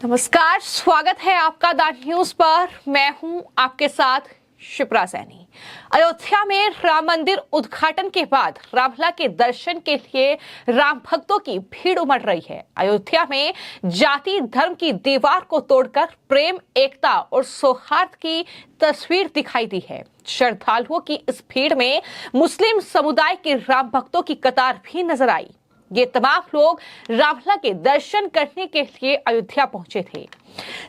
नमस्कार, स्वागत है आपका द न्यूज पर। मैं हूं आपके साथ शिप्रा सैनी। अयोध्या में राम मंदिर उद्घाटन के बाद रामलला के दर्शन के लिए राम भक्तों की भीड़ उमड़ रही है। अयोध्या में जाति धर्म की दीवार को तोड़कर प्रेम, एकता और सौहार्द की तस्वीर दिखाई दी है। श्रद्धालुओं की इस भीड़ में मुस्लिम समुदाय के राम भक्तों की कतार भी नजर आई। ये तमाम लोग रामलला के दर्शन करने के लिए अयोध्या पहुंचे थे।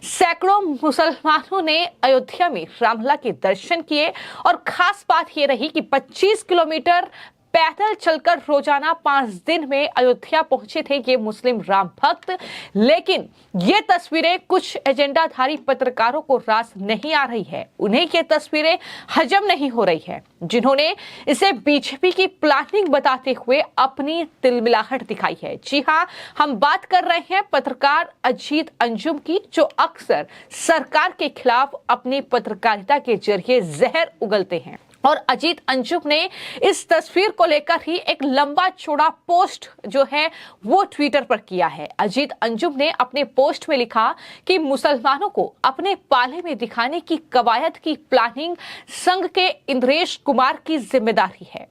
सैकड़ों मुसलमानों ने अयोध्या में रामलला के दर्शन किए और खास बात ये रही कि 25 किलोमीटर पैदल चलकर रोजाना 5 दिन में अयोध्या पहुंचे थे ये मुस्लिम राम भक्त। लेकिन ये तस्वीरें कुछ एजेंडाधारी पत्रकारों को रास नहीं आ रही है। उन्हें ये तस्वीरें हजम नहीं हो रही है, जिन्होंने इसे बीजेपी की प्लानिंग बताते हुए अपनी तिलमिलाहट दिखाई है। जी हाँ, हम बात कर रहे हैं पत्रकार अजीत अंजुम की, जो अक्सर सरकार के खिलाफ अपनी पत्रकारिता के जरिए जहर उगलते हैं। और अजीत अंजुम ने इस तस्वीर को लेकर ही एक लंबा चौड़ा पोस्ट जो है वो ट्विटर पर किया है। अजीत अंजुम ने अपने पोस्ट में लिखा कि मुसलमानों को अपने पाले में दिखाने की कवायद की प्लानिंग संघ के इंद्रेश कुमार की जिम्मेदारी है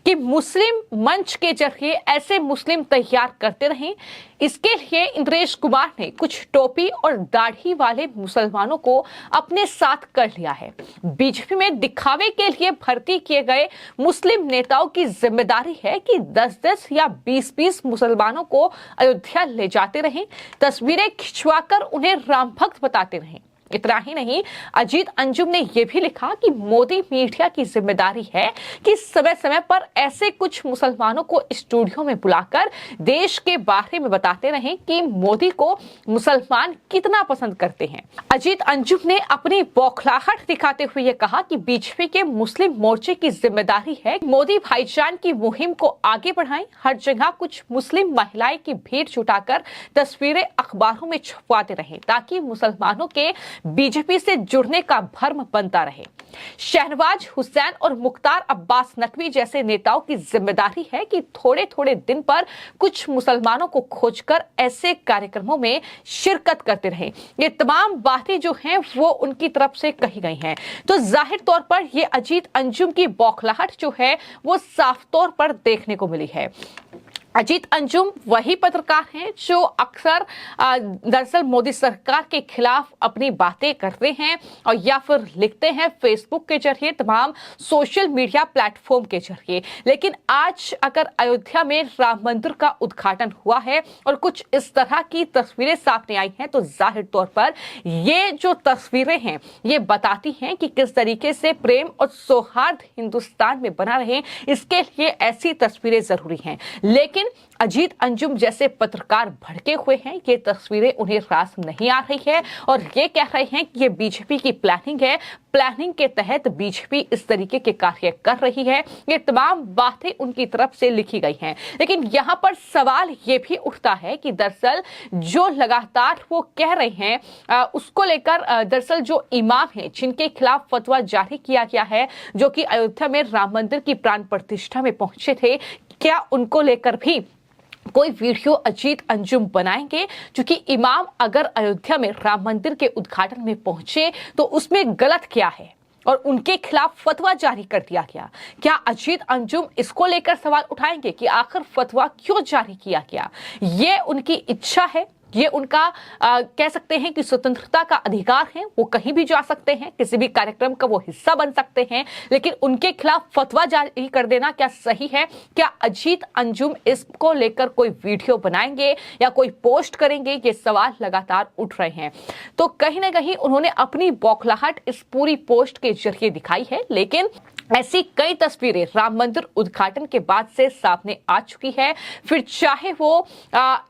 कि मुस्लिम मंच के जरिए ऐसे मुस्लिम तैयार करते रहें। इसके लिए इंद्रेश कुमार ने कुछ टोपी और दाढ़ी वाले मुसलमानों को अपने साथ कर लिया है। बीजेपी में दिखावे के लिए भर्ती किए गए मुस्लिम नेताओं की जिम्मेदारी है कि 10-10 या 20-20 मुसलमानों को अयोध्या ले जाते रहें, तस्वीरें खिंचवाकर उन्हें राम भक्त बताते रहें। इतना ही नहीं, अजीत अंजुम ने यह भी लिखा कि मोदी मीडिया की जिम्मेदारी है कि समय समय पर ऐसे कुछ मुसलमानों को स्टूडियो में बुलाकर देश के बारे में बताते रहें कि मोदी को मुसलमान कितना पसंद करते हैं। अजीत अंजुम ने अपनी बौखलाहट दिखाते हुए यह कहा कि बीजेपी के मुस्लिम मोर्चे की जिम्मेदारी है मोदी भाईजान की मुहिम को आगे बढ़ाएं। हर जगह कुछ मुस्लिम महिलाएं की भीड़ जुटाकर तस्वीरें अखबारों में छपवाते रहें ताकि मुसलमानों के बीजेपी से जुड़ने का भ्रम बनता रहे। शहनवाज हुसैन और मुख्तार अब्बास नकवी जैसे नेताओं की जिम्मेदारी है कि थोड़े थोड़े दिन पर कुछ मुसलमानों को खोजकर ऐसे कार्यक्रमों में शिरकत करते रहे। ये तमाम बातें जो हैं वो उनकी तरफ से कही गई हैं। तो जाहिर तौर पर ये अजीत अंजुम की बौखलाहट जो है वो साफ तौर पर देखने को मिली है। अजीत अंजुम वही पत्रकार हैं जो अक्सर दरअसल मोदी सरकार के खिलाफ अपनी बातें करते हैं और या फिर लिखते हैं फेसबुक के जरिए, तमाम सोशल मीडिया प्लेटफॉर्म के जरिए। लेकिन आज अगर अयोध्या में राम मंदिर का उद्घाटन हुआ है और कुछ इस तरह की तस्वीरें सामने आई हैं, तो जाहिर तौर पर ये जो तस्वीरें हैं ये बताती हैं कि किस तरीके से प्रेम और सौहार्द हिंदुस्तान में बना रहे, इसके लिए ऐसी तस्वीरें जरूरी हैं। लेकिन अजीत अंजुम जैसे पत्रकार भड़के हुए हैं, ये तस्वीरें उन्हें रास नहीं आ रही है और ये कह रहे हैं कि ये बीजेपी की प्लानिंग है। प्लानिंग के तहत बीजेपी इस तरीके के कार्य कर रही है। ये तमाम बातें उनकी तरफ से लिखी गई हैं। लेकिन यहाँ पर सवाल ये भी उठता है कि दरअसल जो लगातार वो कह रहे हैं उसको लेकर दरअसल जो इमाम हैं जिनके खिलाफ फतवा जारी किया गया है, जो कि अयोध्या में राम मंदिर की प्राण प्रतिष्ठा में पहुंचे थे, क्या उनको लेकर भी कोई वीडियो अजीत अंजुम बनाएंगे? क्योंकि इमाम अगर अयोध्या में राम मंदिर के उद्घाटन में पहुंचे तो उसमें गलत क्या है और उनके खिलाफ फतवा जारी कर दिया गया। क्या अजीत अंजुम इसको लेकर सवाल उठाएंगे कि आखिर फतवा क्यों जारी किया गया? ये उनकी इच्छा है, ये उनका कह सकते हैं कि स्वतंत्रता का अधिकार है, वो कहीं भी जा सकते हैं, किसी भी कार्यक्रम का वो हिस्सा बन सकते हैं। लेकिन उनके खिलाफ फतवा जारी कर देना क्या सही है? क्या अजीत अंजुम इसको लेकर कोई वीडियो बनाएंगे या कोई पोस्ट करेंगे? ये सवाल लगातार उठ रहे हैं। तो कहीं ना कहीं उन्होंने अपनी बौखलाहट इस पूरी पोस्ट के जरिए दिखाई है। लेकिन ऐसी कई तस्वीरें राम मंदिर उद्घाटन के बाद से सामने आ चुकी है। फिर चाहे वो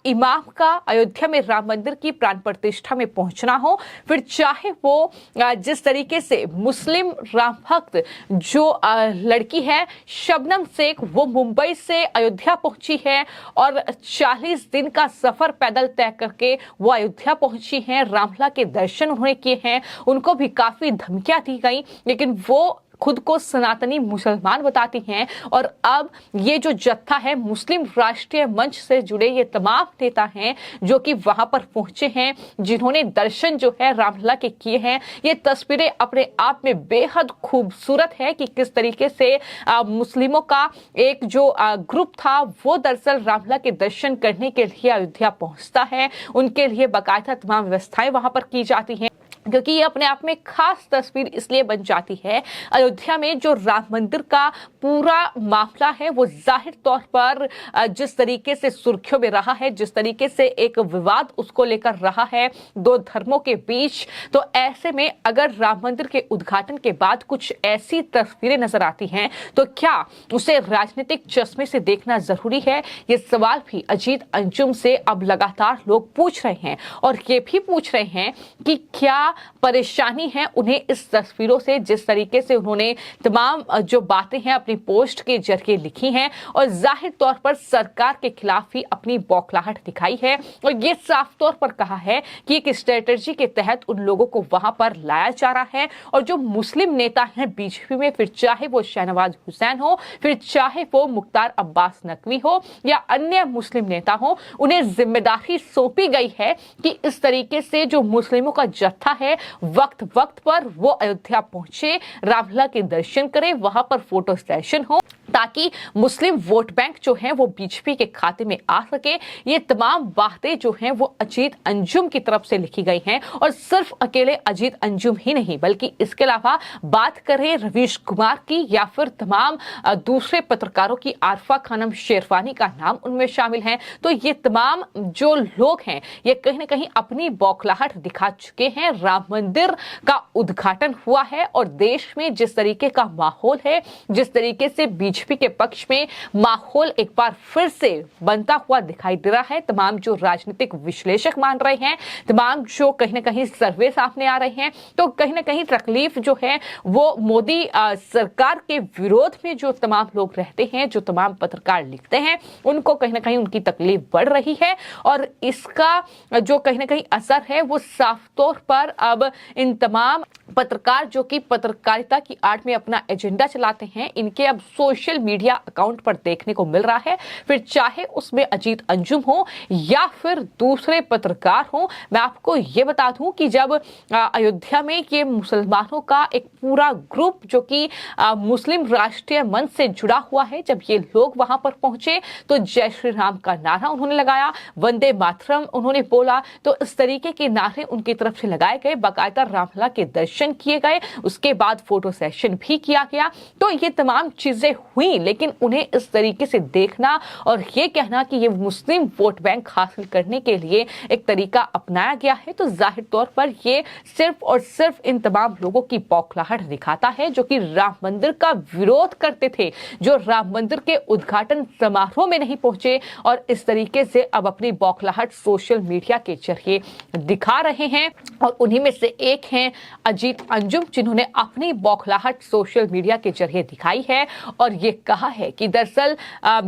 इमाम का अयोध्या में राम मंदिर की प्राण प्रतिष्ठा में पहुंचना हो, फिर चाहे वो जिस तरीके से मुस्लिम राम भक्त जो लड़की है शबनम शेख, वो मुंबई से अयोध्या पहुंची है और 40 दिन का सफर पैदल तय करके वो अयोध्या पहुंची हैं। रामलला के दर्शन उन्होंने किए हैं, उनको भी काफी धमकियां दी गई, लेकिन वो खुद को सनातनी मुसलमान बताती हैं, और अब ये जो जत्था है मुस्लिम राष्ट्रीय मंच से जुड़े ये तमाम नेता हैं जो कि वहां पर पहुंचे हैं, जिन्होंने दर्शन जो है रामलला के किए हैं। ये तस्वीरें अपने आप में बेहद खूबसूरत है कि किस तरीके से मुस्लिमों का एक जो ग्रुप था वो दरअसल रामलला के दर्शन करने के लिए अयोध्या पहुंचता है। उनके लिए बाकायदा तमाम व्यवस्थाएं वहां पर की जाती हैं, क्योंकि ये अपने आप में खास तस्वीर इसलिए बन जाती है। अयोध्या में जो राम मंदिर का पूरा मामला है वो जाहिर तौर पर जिस तरीके से सुर्खियों में रहा है, जिस तरीके से एक विवाद उसको लेकर रहा है दो धर्मों के बीच, तो ऐसे में अगर राम मंदिर के उद्घाटन के बाद कुछ ऐसी तस्वीरें नजर आती हैं तो क्या उसे राजनीतिक चश्मे से देखना जरूरी है? ये सवाल भी अजीत अंजुम से अब लगातार लोग पूछ रहे हैं, और ये भी पूछ रहे हैं कि क्या परेशानी है उन्हें इस तस्वीरों से, जिस तरीके से उन्होंने तमाम जो बातें हैं अपनी पोस्ट के जरिए लिखी हैं और जाहिर तौर पर सरकार के खिलाफ ही अपनी बौखलाहट दिखाई है, और ये साफ तौर पर कहा है कि एक स्ट्रेटजी के तहत उन लोगों को वहां पर लाया जा रहा है। और जो मुस्लिम नेता हैं बीजेपी में, फिर चाहे वो शहनवाज हुसैन हो, फिर चाहे वो मुख्तार अब्बास नकवी हो या अन्य मुस्लिम नेता हो, उन्हें जिम्मेदारी सौंपी गई है कि इस तरीके से जो मुस्लिमों का जत्था है वक्त वक्त पर वो अयोध्या पहुंचे, रामलला के दर्शन करें, वहां पर फोटो सेशन हो, ताकि मुस्लिम वोट बैंक जो है वो बीजेपी के खाते में आ सके। ये तमाम बातें जो हैं वो अजीत अंजुम की तरफ से लिखी गई हैं, और सिर्फ अकेले अजीत अंजुम ही नहीं बल्कि इसके अलावा बात करें रवीश कुमार की या फिर तमाम दूसरे पत्रकारों की, आरफा खानम शेरवानी का नाम उनमें शामिल है। तो ये तमाम जो लोग हैं ये कहीं ना कहीं अपनी बौखलाहट दिखा चुके हैं। राम मंदिर का उद्घाटन हुआ है और देश में जिस तरीके का माहौल है, जिस तरीके से बीजेपी के पक्ष में माहौल एक बार फिर से बनता हुआ दिखाई दे रहा है, तमाम जो राजनीतिक विश्लेषक मान रहे हैं, तमाम जो कहीं ना कहीं सर्वे सामने आ रहे हैं, तो कहीं ना कहीं तकलीफ जो है वो मोदी सरकार के विरोध में जो तमाम लोग रहते हैं, जो तमाम पत्रकार लिखते हैं, उनको कहीं ना कहीं उनकी तकलीफ बढ़ रही है। और इसका जो कहीं ना कहीं असर है वो साफ तौर पर अब इन तमाम पत्रकार जो कि पत्रकारिता की आड़ में अपना एजेंडा चलाते हैं, इनके अब सोशल मीडिया अकाउंट पर देखने को मिल रहा है। फिर चाहे उसमें अजीत अंजुम हो या फिर दूसरे पत्रकार हो। मैं आपको ये बता दूं कि जब अयोध्या में ये मुसलमानों का एक पूरा ग्रुप जो कि मुस्लिम राष्ट्रीय मंच से जुड़ा हुआ है, जब ये लोग वहां पर पहुंचे तो जय श्री राम का नारा उन्होंने लगाया, वंदे मातरम उन्होंने बोला, तो इस तरीके के नारे उनकी तरफ से लगाए गए, बाकायदा रामलला के दर्शन किए गए, उसके बाद फोटो सेशन भी किया गया। तो ये तमाम चीजें हुई, लेकिन उन्हें इस तरीके से देखना और ये कहना कि ये मुस्लिम वोट बैंक हासिल करने के लिए एक तरीका अपनाया गया है, तो जाहिर तौर पर ये सिर्फ और सिर्फ इन तमाम लोगों की बौखलाहट दिखाता है जो कि राम मंदिर का विरोध करते थे, जो राम मंदिर के उद्घाटन समारोह में नहीं पहुंचे, और इस तरीके से अब अपनी बौखलाहट सोशल मीडिया के जरिए दिखा रहे हैं। और उन्हीं में से एक हैं अजीत अंजुम, जिन्होंने अपनी बौखलाहट सोशल मीडिया के जरिए दिखाई है और ये कहा है कि दरअसल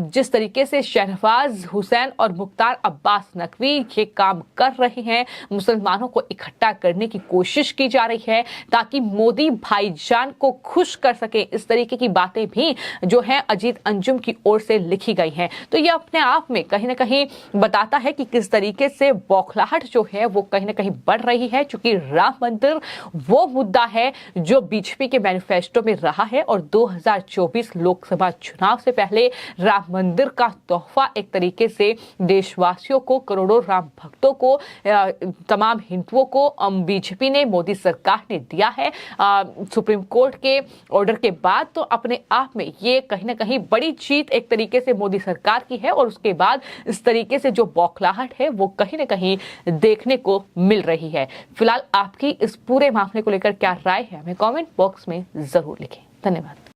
जिस तरीके से शहनवाज हुसैन और मुख्तार अब्बास नकवी ये काम कर रहे हैं, मुसलमानों को इकट्ठा करने की कोशिश की जा रही है ताकि मोदी भाईजान को खुश कर सके, इस तरीके की बातें भी जो है अजीत अंजुम की ओर से लिखी गई हैं। तो ये अपने आप में कहीं ना कहीं बताता है कि किस तरीके से बौखलाहट जो है वो कहीं ना कहीं बढ़ रही है, क्योंकि राम मंदिर वो मुद्दा है जो बीजेपी के मैनिफेस्टो में रहा है, और 2024 लोकसभा चुनाव से पहले राम मंदिर का तोहफा एक तरीके से देशवासियों को, करोड़ों राम भक्तों को, तमाम हिंदुओं को बीजेपी ने, मोदी सरकार ने दिया है सुप्रीम कोर्ट के ऑर्डर के बाद। तो अपने आप में ये कहीं ना कहीं बड़ी जीत एक तरीके से मोदी सरकार की है, और उसके बाद इस तरीके से जो बौखलाहट है वो कहीं ना कहीं देखने को मिल रही है। फिलहाल आपकी इस पूरे मामले को लेकर क्या राय है, हमें कमेंट बॉक्स में जरूर लिखें। धन्यवाद।